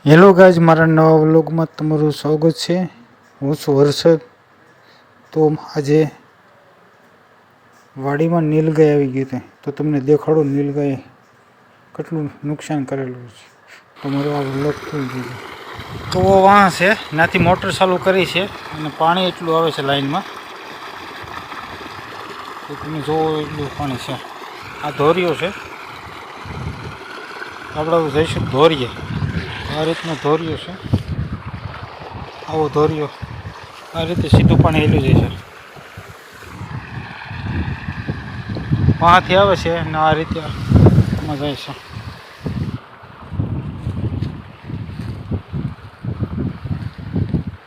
Hello guys, મારા નવા વ્લોગમાં તમારું સ્વાગત છે। હું છું હર્ષદ। તો આજે વાડીમાં નીલગાય આવી ગઈ હતી, તો તમને દેખાડો નીલગાય કેટલું નુકસાન કરેલું છે। તમારો આ વ્લોગ થઈ ગયો તો વાં છે, ત્યાંથી મોટર ચાલુ કરી છે અને પાણી એટલું આવે છે લાઈનમાં, તો તમે જોવો એટલું પાણી છે। આ ધોરિયો છે, આપણે જઈશું ધોરીએ। આ રીતનો ધોરિયો છે, આવો ધોરિયો આ રીતે સીધું પાણી હેલું જાય છે, વાંથી આવે છે અને આ રીતે આમાં જાય છે।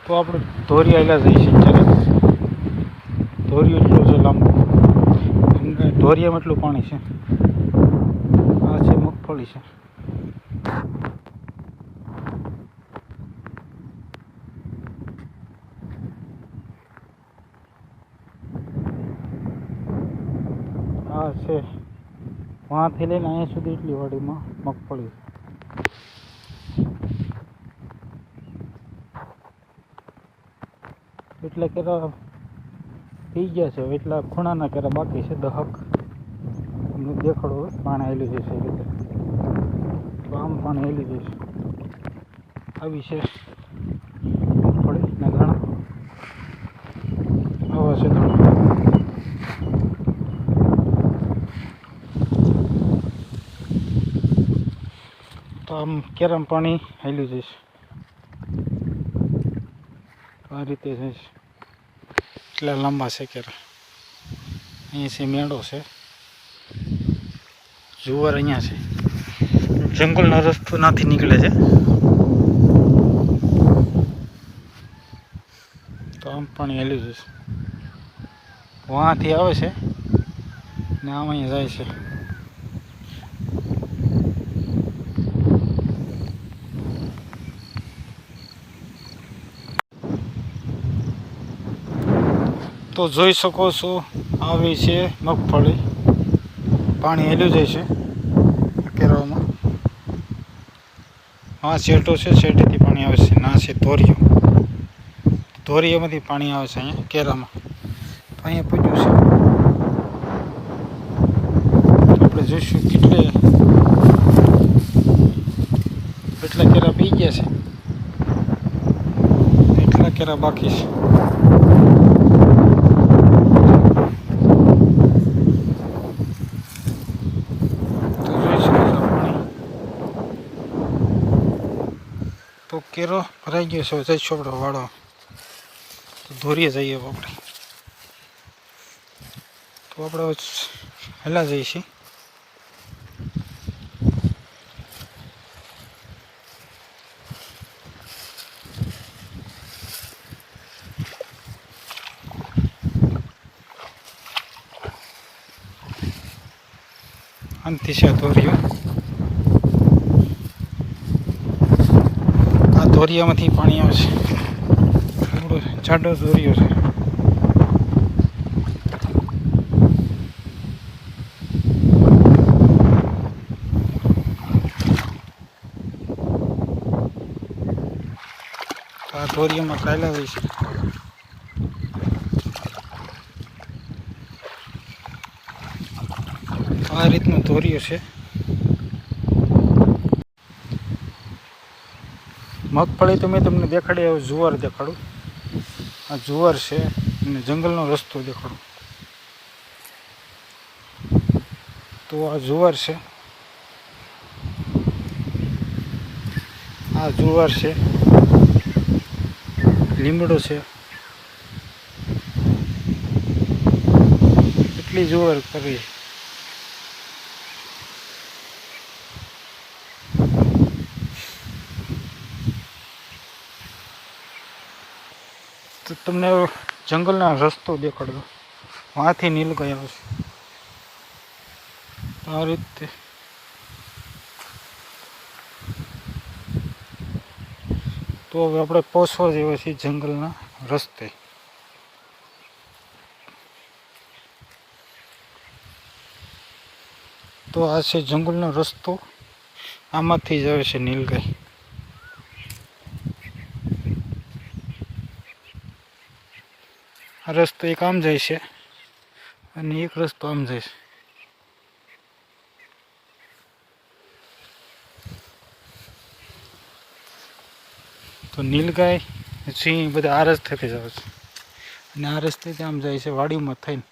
તો આપણે ધોરિયા હેલા જઈએ છીએ અત્યારે। ધોરિયો એટલો છે લાંબો, ધોરિયામાં એટલું પાણી છે। આ છે મગફળી છે, આ છે વાંથી લઈને અહીંયા સુધી એટલી વાડીમાં મગફળી, એટલા કેરા પી ગયા છે, એટલા ખૂણાના કેરા બાકી છે। દહક તમને દેખાડો પાણી હેલી જશે એ રીતે, તો આમ પાણી હેલી જશે। આવી છે મગફળી ના દાણા, આવા છે દાણા। તો આમ કેરામ પાણી હેલ્યું જશે, આ રીતે જઈશ। એટલા લાંબા છે કેરા। અહીં છે મેળો છે, જુવાર અહીંયા છે, જંગલનો રસ્તો નાથી નીકળે છે, તો આમ પાણી હેલ્યું જશે। વાંથી આવે છે ને આમ અહીંયા જાય છે। તો જોઈ શકો છો, આવી છે મગફળી, પાણી હેલ્યું જાય છે કેરાઓમાં। હા શેઠો છે, શેઠેથી પાણી આવે છે, ના છે ધોરિયો, ધોરિયામાંથી પાણી આવે છે અહીંયા કેરામાં। તો અહીંયા પૂછ્યું છે, આપણે જોઈશું એટલા કેરા પી ગયા છે, એટલા કેરા બાકી છે। તો કેરો ભરાઈ ગયો છે, જઈશું આપણે વાળો, તો ધોરીએ જઈએ આપણે। તો આપણે હેલા જઈએ છીએ, આનથી છે ધોરિયો, આ ધોરિયામાંથી પાણી આવે છે, થોડો જાડો ધોરિયો છે। આ ધોરિયામાં કાયલા હોય છે, આ રીતનો ધોરિયો છે। મગફળી તો મેં તમને દેખાડી, હવે જુવાર દેખાડું। આ જુવાર છે અને જંગલનો રસ્તો દેખાડું। તો આ જુવાર છે, આ જુવાર છે, લીમડો છે, એટલી જુવાર કરી। તો તમને જંગલનો રસ્તો દેખાડો, વાંથી નીલગાય આવે છે, આ રીતે। તો હવે આપણે પહોંચવા જેવા છીએ જંગલના રસ્તે। તો આ છે જંગલનો રસ્તો, આમાંથી જ આવે છે નીલગાય। આ રસ્તો એક આમ જાય છે અને એક રસ્તો આમ જાય છે. તો નીલગાય સિંહ બધા આ રસ્તેથી જ આવે છે અને આ રસ્તેથી આમ જાય છે વાડીમાં થઈને.